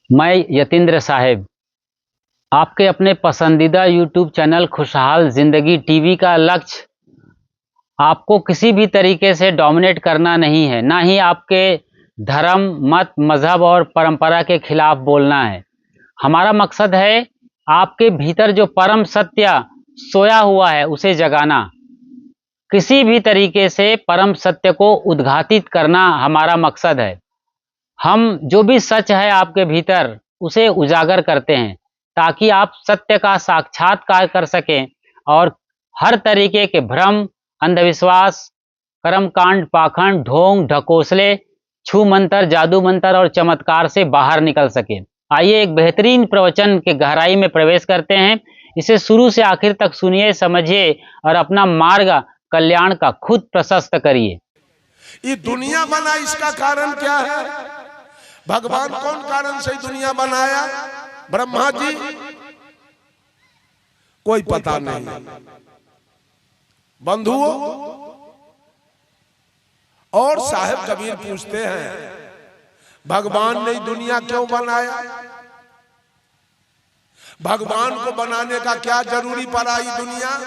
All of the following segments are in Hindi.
मैं यतीन्द्र साहिब आपके अपने पसंदीदा यूट्यूब चैनल खुशहाल ज़िंदगी टीवी का लक्ष्य आपको किसी भी तरीके से डोमिनेट करना नहीं है, ना ही आपके धर्म, मत, मज़हब और परंपरा के खिलाफ बोलना है। हमारा मकसद है आपके भीतर जो परम सत्य सोया हुआ है उसे जगाना। किसी भी तरीके से परम सत्य को उद्घाटित करना हमारा मकसद है। हम जो भी सच है आपके भीतर उसे उजागर करते हैं ताकि आप सत्य का साक्षात्कार कर सकें और हर तरीके के भ्रम, अंधविश्वास, कर्मकांड, पाखंड, ढोंग, ढकोसले, छू मंतर, जादू मंतर और चमत्कार से बाहर निकल सके। आइए एक बेहतरीन प्रवचन के गहराई में प्रवेश करते हैं। इसे शुरू से आखिर तक सुनिए, समझिए और अपना मार्ग कल्याण का खुद प्रशस्त करिए। ये दुनिया बना, इसका कारण क्या है? भगवान कौन कारण से दुनिया बनाया? ब्रह्मा जी? कोई पता नहीं। बंधुओं और साहिब कबीर पूछते हैं, भगवान ने दुनिया क्यों बनाया? भगवान को बनाने का क्या जरूरी पड़ा? ये दुनिया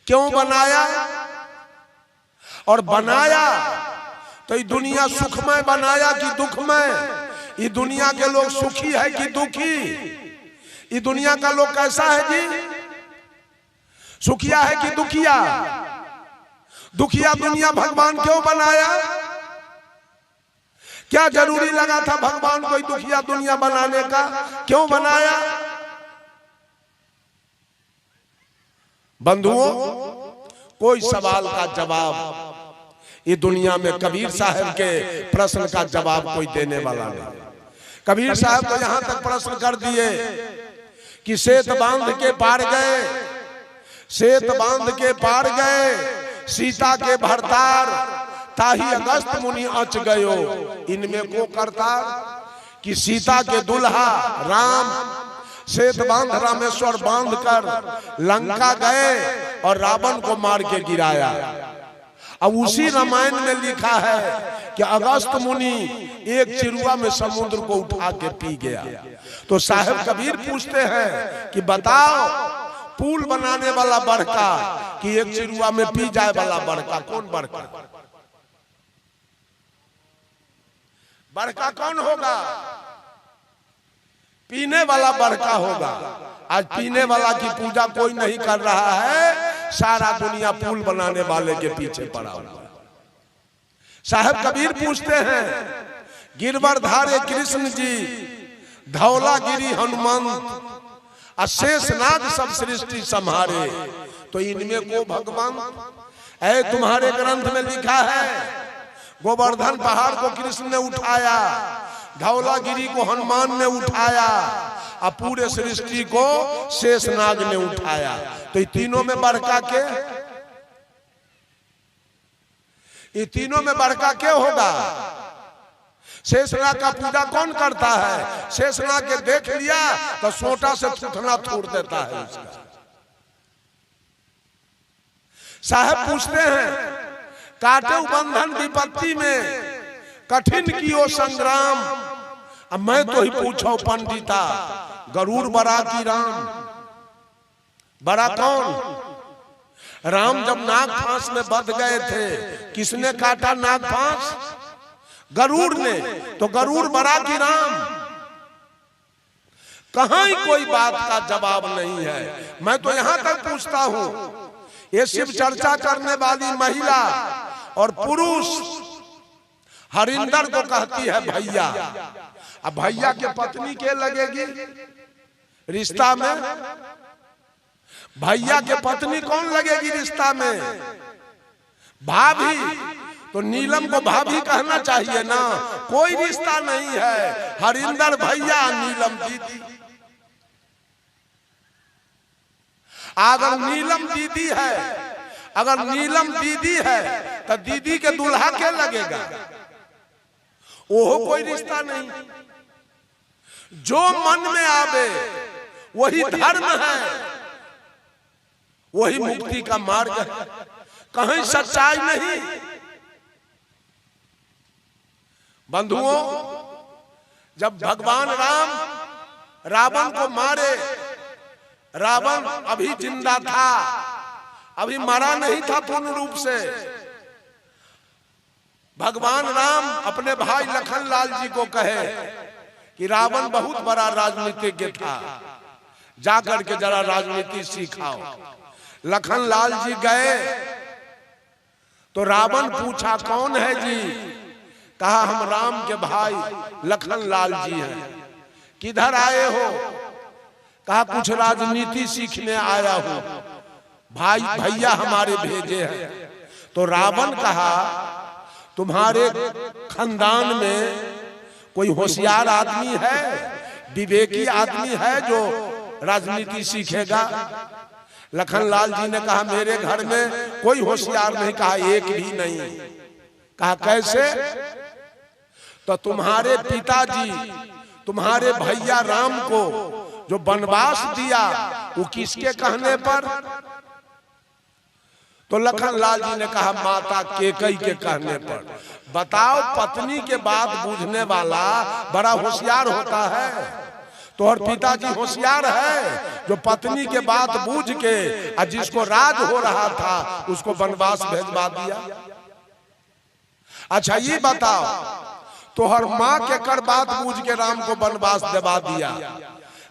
क्यों बनाया? और बनाया तो ये दुनिया सुखमय बनाया कि दुखमय? ये दुनिया के लोग सुखी है कि दुखी? ये दुनिया का लोग कैसा है जी? सुखिया है कि दुखिया? दुखिया दुनिया भगवान क्यों बनाया? क्या जरूरी लगा था भगवान को दुखिया दुनिया बनाने का? क्यों बनाया? बंधुओं, कोई सवाल का जवाब ये दुनिया में कबीर साहब के प्रश्न का जवाब कोई देने वाला नहीं। कबीर साहब तो यहां तक प्रश्न कर दिए कि सेत बांध के पार गए, सेत बांध के पार गए, सीता के भरतार, ताही अगस्त मुनि अच गयो, इनमें को करतार। कि सीता के दुल्हा राम सेत बांध रामेश्वर बांध कर लंका गए और रावण को मार के गिराया। अब उसी रामायण में लिखा है कि अगस्त मुनि एक चिरुआ में समुद्र को उठा के पी गया। तो साहिब कबीर पूछते हैं कि बताओ, पुल बनाने वाला बड़का कि एक चिरुआ में पी जाए वाला बड़का? कौन बड़का? बड़का कौन होगा? पीने वाला बड़का होगा। आज पीने वाला की पूजा कोई नहीं कर रहा है, सारा दुनिया पुल बनाने वाले के पीछे पड़ा हुआ है। साहब कबीर पूछते हैं, गिरवरधारे कृष्ण जी, धौलागिरी हनुमंत, अशेषनाग सब सृष्टि संहारे, तो इनमें को भगवान? ऐ तुम्हारे ग्रंथ में लिखा है गोवर्धन पहाड़ को कृष्ण ने उठाया, धौलागिरी को हनुमान ने उठाया और पूरे सृष्टि को शेषनाग ने उठाया। तो ये तीनों में बड़का के? ये तीनों में बड़का क्या होगा? शेषनाग का पूजा कौन करता है? शेषनाग के देख लिया तो सोटा से थूथना छोड़ देता है उसका। साहब पूछते हैं, काटे बंधन विपत्ति में कठिन कियो संग्राम। अब मैं तो ही पूछो पंडिता, गरुड़ बड़ा की राम? बड़ा कौन? राम जब नाग फांस में बंध गए थे, किसने काटा नाग फांस? गरुड़ ने। तो गरुड़ बड़ा की राम? कहां ही कोई बात का जवाब नहीं है। मैं तो यहां तक पूछता हूं, ये शिव चर्चा करने वाली महिला और पुरुष हरिंदर को कहती है भैया। अब भैया के पत्नी के लगेगी रिश्ता में? भैया के पत्नी कौन लगेगी रिश्ता में? भाभी। तो नीलम को भाभी कहना चाहिए ना। कोई रिश्ता नहीं है, हरिंदर भैया, नीलम दीदी। अगर नीलम दीदी है, अगर नीलम दीदी है तो दीदी के दूल्हा क्या लगेगा? वो कोई रिश्ता नहीं। जो मन में आवे वही धर्म है, वही मुक्ति का मार्ग है, कहीं सच्चाई नहीं। बंधुओं, जब भगवान राम रावण को मारे, रावण अभी जिंदा था, अभी मरा नहीं था पूर्ण रूप से। भगवान राम अपने भाई लखनलाल जी को कहे कि रावण बहुत बड़ा राजनीतिज्ञ था, जाकर के जरा राजनीति सिखाओ। लखनलाल जी गए तो रावण पूछा कौन है जी? कहा हम राम के भाई लखनलाल जी हैं। किधर आए हो? कहा कुछ राजनीति सीखने आया हूं, भाई भैया हमारे भेजे हैं। तो रावण कहा तुम्हारे खानदान में कोई होशियार आदमी है, विवेकी आदमी है जो राजनीति सीखेगा? लखनलाल जी ने कहा मेरे घर में कोई होशियार नहीं। कहा एक भी नहीं। कहा कैसे? तो तुम्हारे पिताजी तुम्हारे भैया राम को जो वनवास दिया वो किसके कहने पर? तो लखनलाल जी ने कहा माता केकई के कहने पर। बताओ, पत्नी के बात बूझने वाला बड़ा होशियार होता है। तो और पिताजी होशियार है जो पत्नी के बात बूझ के और जिसको राज हो रहा था उसको वनवास भेजवा दिया। अच्छा ये बताओ, तो हर माँ के कर बात बूझ के राम को वनवास दिवा दिया।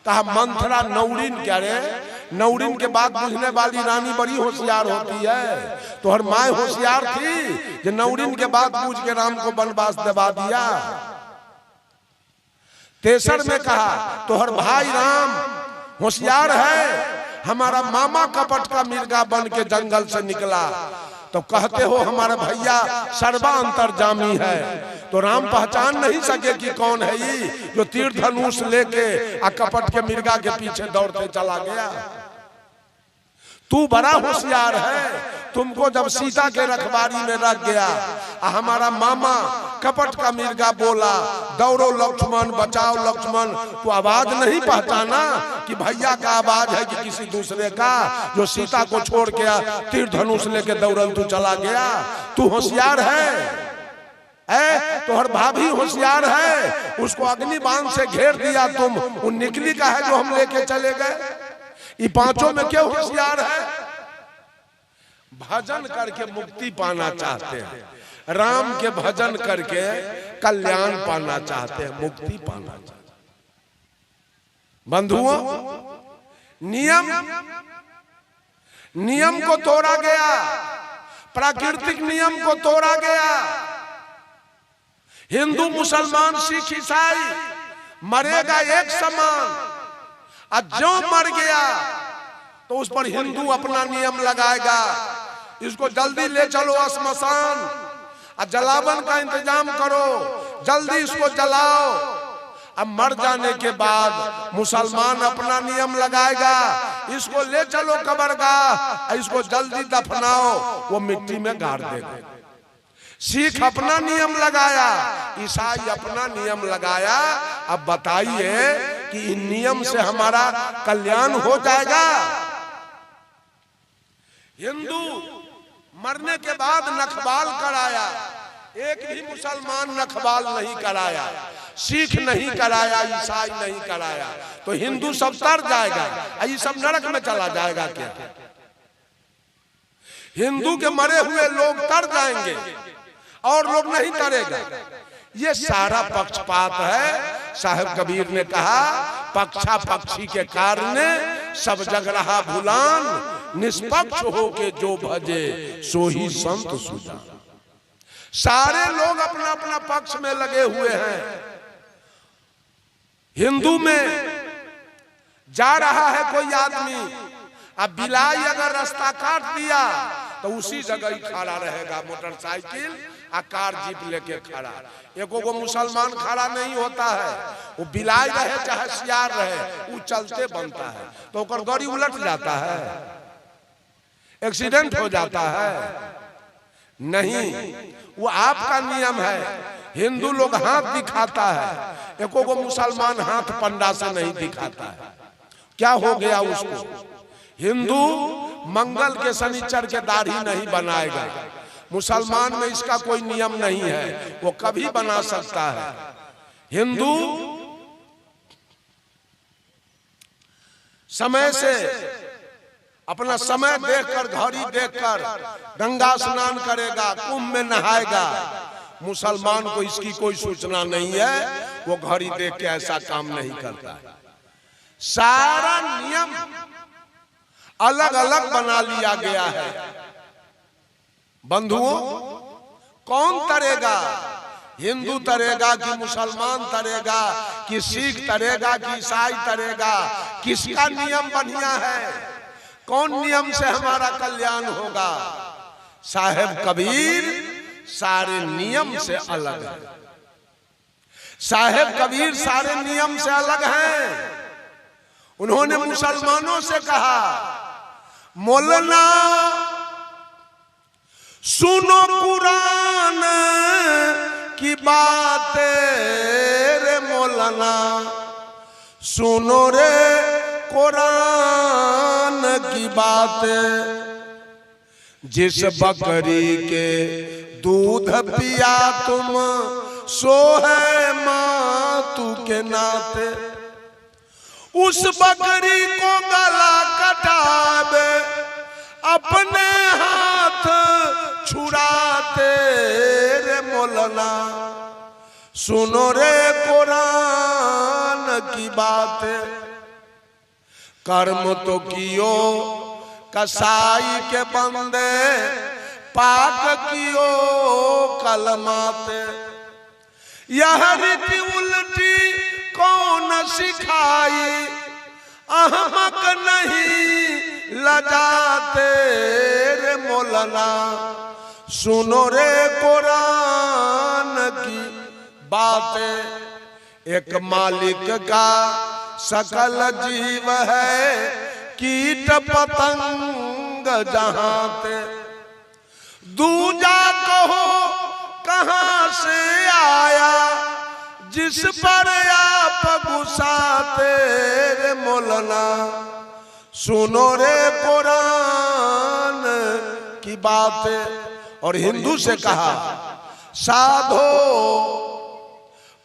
कहा मंथरा नौरिन, क्या रे? नौरिन के बात बुझने वाली रानी बड़ी होशियार होती है। तो हर माँ होशियार थी कि नौरिन के बात बूझ के राम को वनवास दिवा दिया। तेसर में कहा तो हर भाई राम होशियार है, हमारा मामा कपट का मिर्गा बन के जंगल से निकला। तो कहते हो हमारा भैया सर्वा अंतर्जामी है। तो राम पहचान नहीं सके कि कौन है ये जो तीर धनुष लेके आ कपट के मिर्गा के पीछे दौड़ते चला गया। तू बड़ा होशियार है, तुमको जब सीता के रखवारी में रख गया हमारा मामा कपट का मिर्गा बोला दौड़ो लक्ष्मण, बचाओ लक्ष्मण, तो आवाज नहीं पहचाना कि भैया का आवाज है कि किसी दूसरे का जो सीता को छोड़ के तीर धनुष लेके दौड़ल तू चला गया। तू होशियार है। तो हर भाभी होशियार है, उसको अग्नि बाण से घेर दिया तुम, वो निकली का है जो हम लेके चले गए। ये पांचों में क्यों होशियार है? भजन करके मुक्ति पाना चाहते हैं, राम के भजन करके कल्याण पाना चाहते हैं, मुक्ति पाना चाहते हैं। बंधुओं, नियम को तोड़ा गया, प्राकृतिक नियम को तोड़ा गया। हिंदू मुसलमान सिख ईसाई मरेगा एक समान, और जो मर गया तो उस पर हिंदू अपना नियम लगाएगा, इसको जल्दी ले चलो श्मशान और जलावन का इंतजाम करो, जल्दी इसको जलाओ। अब मर जाने के बाद मुसलमान अपना नियम लगाएगा, इसको ले चलो कब्रगाह, इसको जल्दी दफनाओ, वो मिट्टी में गाड़ देगा। सिख अपना नियम लगाया, ईसाई अपना नियम लगाया। अब बताइए कि इन नियम से हमारा कल्याण हो जाएगा? हिंदू मरने के बाद नखबाल कराया, एक भी मुसलमान नखबाल नहीं कराया, सिख नहीं कराया, ईसाई नहीं कराया। तो हिंदू सब तर जाएगा, ये सब नरक में चला जाएगा क्या? हिंदू के मरे हुए लोग तर जाएंगे और लोग नहीं तरेगा। ये सारा पक्षपात है। साहब कबीर ने कहा पक्षा पक्षी के कारण सब जग रहा भुलान, निष्पक्ष हो के जो भजे सो ही संत सुजान। सारे लोग अपना अपना पक्ष में लगे हुए हैं। हिंदू में जा रहा है कोई आदमी, अब बिलाई अगर रास्ता काट दिया तो उसी जगह ही खड़ा रहेगा, मोटरसाइकिल आ कार जीप लेके खड़ा। एको को मुसलमान खड़ा नहीं होता है, वो बिलाई रहे चाहे सियार रहे, वो चलते बनता है तो ओकर गाड़ी उलट जाता है, एक्सीडेंट हो जाता है। नहीं, वो आपका नियम है। हिंदू लोग हाथ दिखाता है, एको को मुसलमान हाथ पंडा से नहीं दिखाता है। क्या हो गया उसको? हिंदू मंगल के शनिचर के दाढ़ी नहीं बनाएगा, मुसलमान में इसका कोई नियम नहीं है, वो कभी बना सकता है। हिंदू समय से अपना समय देखकर, घड़ी देखकर गंगा स्नान करेगा, कुंभ में नहाएगा। मुसलमान को इसकी कोई सूचना नहीं है, वो घड़ी देख के ऐसा काम नहीं करता है। सारा नियम अलग अलग बना लिया गया है। बंधुओं, कौन तरेगा? हिंदू तरेगा कि मुसलमान तरेगा कि सिख तरेगा कि ईसाई तरेगा? किसका नियम बढ़िया है? कौन नियम से हमारा कल्याण होगा? साहेब कबीर सारे नियम से अलग है। साहेब कबीर सारे नियम से अलग हैं। उन्होंने मुसलमानों से कहा, मौलाना सुनो कुरान की बातें रे मौलाना, सुनो रे कुरान की बातें। जिस बकरी के दूध पिया तुम, सो है मातू के नाते। उस बकरी को गला कटावे, अपने हाथ छुड़ाते रे मौलाना, सुनो रे कुरान की बातें। कर्म तो कियो कसाई के बंदे, पाक कियो कलमाते। यह रीति उल्टी कौन सिखाई, अहमक नहीं लजाते रे मौलाना, सुनो रे कुरान की बातें। एक मालिक का सकल जीव है, कीट पतंग जहाते। दूजा कहो कहां से आया, जिस पर आप गुस्साते रे मौलाना, सुनो रे कुरान की बातें। और हिंदू से कहा, साधो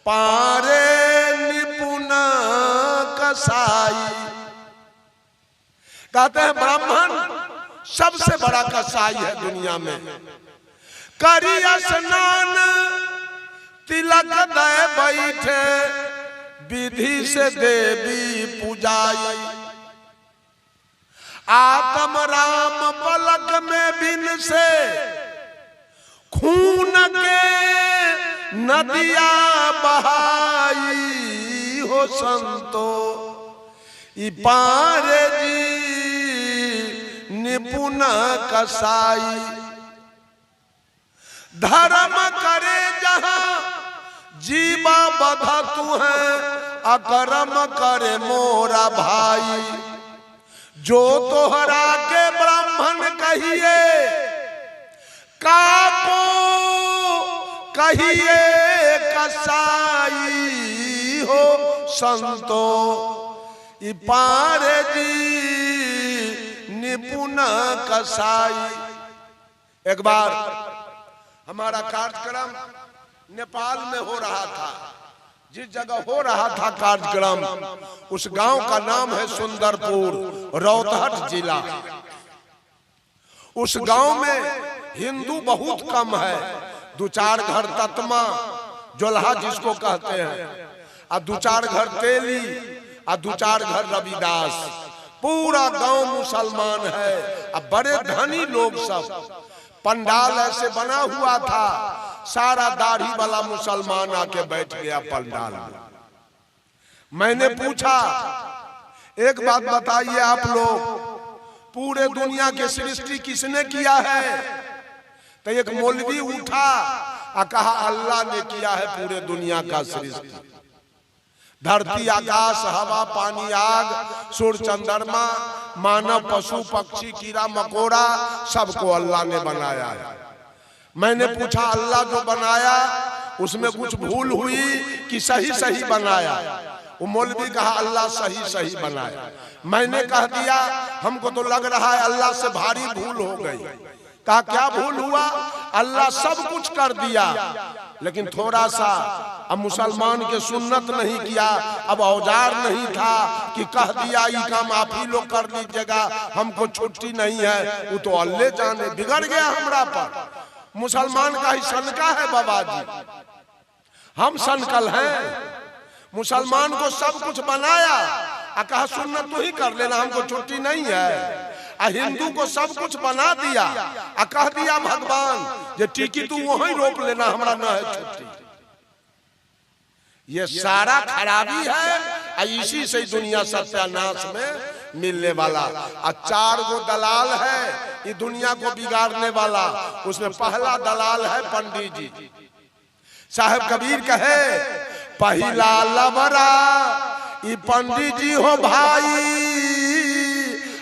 पारे निपुण कसाई। कहते हैं ब्राह्मण सबसे बड़ा कसाई है दुनिया में। करिया स्नान तिलक दे बैठे, विधि से देवी पूजाई। आत्म राम पलक में बिन से, खून के नदिया बहाई हो संतो। पारे जी निपुण कसाई। धर्म करे जहां जीवा बधा तू है, अकर्म करे मोरा भाई। जो तोहरा के ब्राह्मण कहिए, काको कहिए कसाई हो संतो। पारे जी निपुण कसाई। एक बार हमारा कार्यक्रम नेपाल में हो रहा था। जिस जगह हो रहा था कार्यक्रम, उस गांव का नाम है सुंदरपुर, रौतहट जिला। उस गांव में हिंदू बहुत कम है। दो चार घर ततमा जोल्हा जिसको कहते हैं, और दो चार घर तेली, और दो चार घर रविदास। पूरा गांव मुसलमान है। अब बड़े धनी लोग सब। पंडाल ऐसे बना हुआ था, सारा दाढ़ी वाला मुसलमान आके बैठ गया पंडाल में। मैंने पूछा, एक बात बताइए आप लोग, पूरे दुनिया की सृष्टि किसने किया है? तो एक मौलवी उठा और कहा, अल्लाह ने किया है पूरे दुनिया का सृष्टि। धरती, आकाश, हवा, पानी, आग, सूर्य, चंद्रमा, मानव, पशु, पक्षी, कीड़ा मकोड़ा, सबको अल्लाह ने बनाया है। मैंने पूछा, अल्लाह जो बनाया उसमें कुछ भूल हुई कि सही सही बनाया? वो मौलवी कहा, अल्लाह सही सही बनाया। मैंने कह दिया, हमको तो लग रहा है अल्लाह से भारी भूल हो गई। कहा, क्या भूल हुआ? अल्लाह सब कुछ कर दिया, लेकिन थोड़ा सा अब मुसलमान के सुन्नत नहीं किया, अब औजार नहीं था कि कह दिया ये काम आप ही लोग कर लीजिएगा, हमको छुट्टी नहीं है। वो तो अल्लाह जाने बिगड़ गया हमरा पर। मुसलमान का ही सनका है बाबा जी, हम सनकल हैं। मुसलमान को सब कुछ बनाया, कहा सुन्नत तो ही कर लेना, हमको छुट्टी नहीं है। हिंदू को सब कुछ बना दिया, कह दिया भगवान ये टिकी तू वहीं रोक लेना, हमरा न है छुट्टी। ये सारा खराबी है, इसी से दुनिया सत्यानाश में मिलने वाला। 4 गो दलाल है ये दुनिया को बिगाड़ने वाला, उसमें पहला दलाल है पंडित जी। साहब कबीर कहे पहला लबरा ये पंडित जी हो भाई,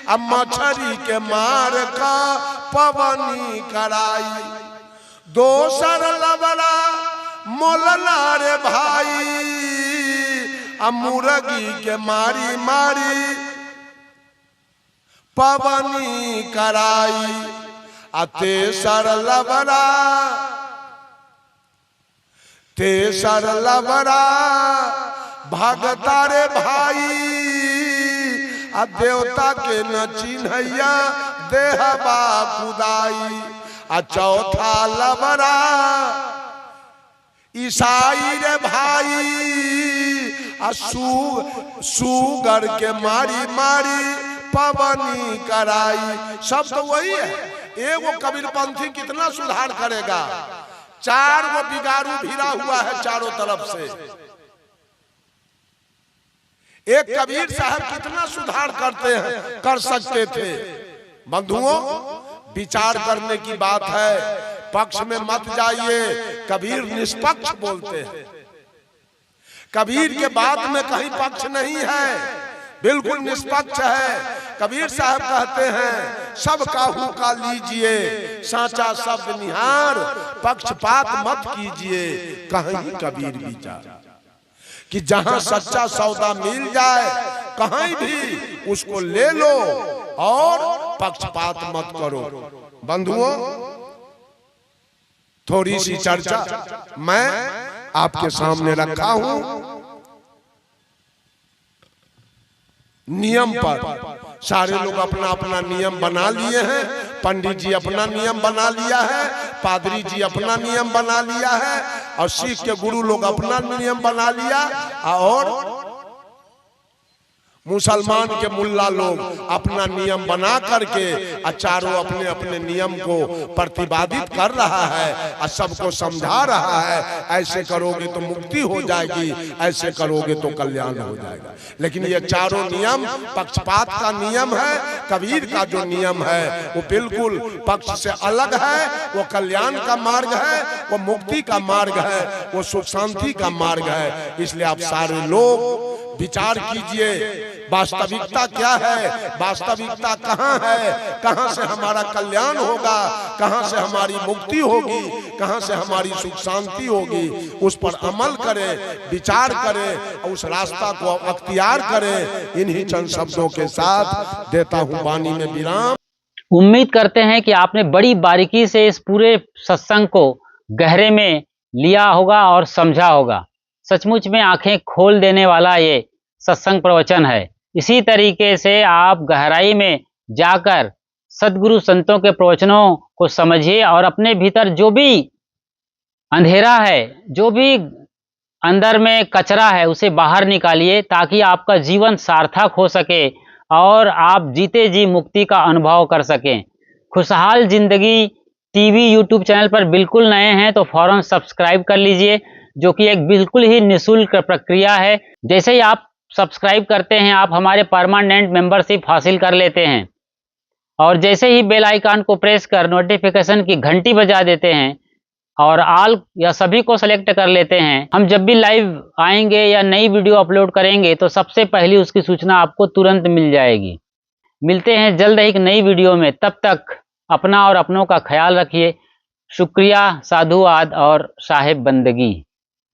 अब मछरी के मार का पवनी कराई। दोसर लबरा मोलना रे भाई, अब मुर्गी के मारी मारी पवनी कराई। तेसर लबरा भगता रे भाई, देवता के न चिन्हैया देहबा कुदाई। चौथा लबरा ईसाई रे भाई, सुगर के मारी मारी पवनी कराई। सब तो वही है। एगो कबीरपंथी कितना सुधार करेगा, 4 गो बिगाड़ू भिड़ा हुआ है चारों तरफ से। एक कबीर साहब कितना सुधार कर सकते थे। बंधुओं, विचार करने की बात है, पक्ष में मत जाइए। कबीर निष्पक्ष बोलते हैं, कबीर के बात में कहीं पक्ष नहीं है, बिल्कुल निष्पक्ष है। कबीर साहब कहते हैं सब काहू का लीजिए, साचा शब्द निहार, पक्षपात मत कीजिए। कहीं कबीर विचार कि जहां सच्चा सौदा मिल जाए कहीं भी उसको ले लो और पक्षपात मत करो। बंधुओं, थोड़ी सी चर्चा मैं आपके सामने रखा हूं नियम पर। सारे लोग अपना अपना नियम बना लिए हैं। पंडित जी अपना नियम बना लिया है, पादरी जी अपना नियम बना लिया है, और सिख के गुरु लोग अपना नियम बना लिया, और मुसलमान के मुल्ला लोग अपना नियम बना करके चारों अपने अपने नियम को प्रतिपादित कर रहा है और सबको समझा रहा है। ऐसे करोगे तो मुक्ति हो जाएगी, ऐसे करोगे तो कल्याण हो जाएगा। लेकिन ये चारों नियम पक्षपात का नियम है। कबीर का जो नियम है वो बिल्कुल पक्ष से अलग है। वो कल्याण का मार्ग है, वो मुक्ति का मार्ग है, वो सुख शांति का मार्ग है। इसलिए आप सारे लोग विचार कीजिए, वास्तविकता क्या है, वास्तविकता कहाँ है, कहाँ से हमारा कल्याण होगा, कहाँ से हमारी मुक्ति होगी, कहाँ से हमारी सुख शांति होगी। उस पर अमल करें, विचार करें और उस रास्ता को अख्तियार करें। इन्हीं चंद शब्दों के साथ देता हूँ वाणी में विराम। उम्मीद करते हैं कि आपने बड़ी बारीकी से इस पूरे सत्संग को गहरे में लिया होगा और समझा होगा। सचमुच में आंखें खोल देने वाला ये सत्संग प्रवचन है। इसी तरीके से आप गहराई में जाकर सद्गुरु संतों के प्रवचनों को समझिए और अपने भीतर जो भी अंधेरा है, जो भी अंदर में कचरा है, उसे बाहर निकालिए ताकि आपका जीवन सार्थक हो सके और आप जीते जी मुक्ति का अनुभव कर सकें। खुशहाल जिंदगी टीवी यूट्यूब चैनल पर बिल्कुल नए हैं तो फौरन सब्सक्राइब कर लीजिए, जो कि एक बिल्कुल ही निःशुल्क प्रक्रिया है। जैसे ही आप सब्सक्राइब करते हैं आप हमारे परमानेंट मेंबरशिप हासिल कर लेते हैं, और जैसे ही बेल आइकन को प्रेस कर नोटिफिकेशन की घंटी बजा देते हैं और ऑल या सभी को सेलेक्ट कर लेते हैं, हम जब भी लाइव आएंगे या नई वीडियो अपलोड करेंगे तो सबसे पहली उसकी सूचना आपको तुरंत मिल जाएगी। मिलते हैं जल्द ही एक नई वीडियो में, तब तक अपना और अपनों का ख्याल रखिए। शुक्रिया, साधुवाद और साहेब बंदगी।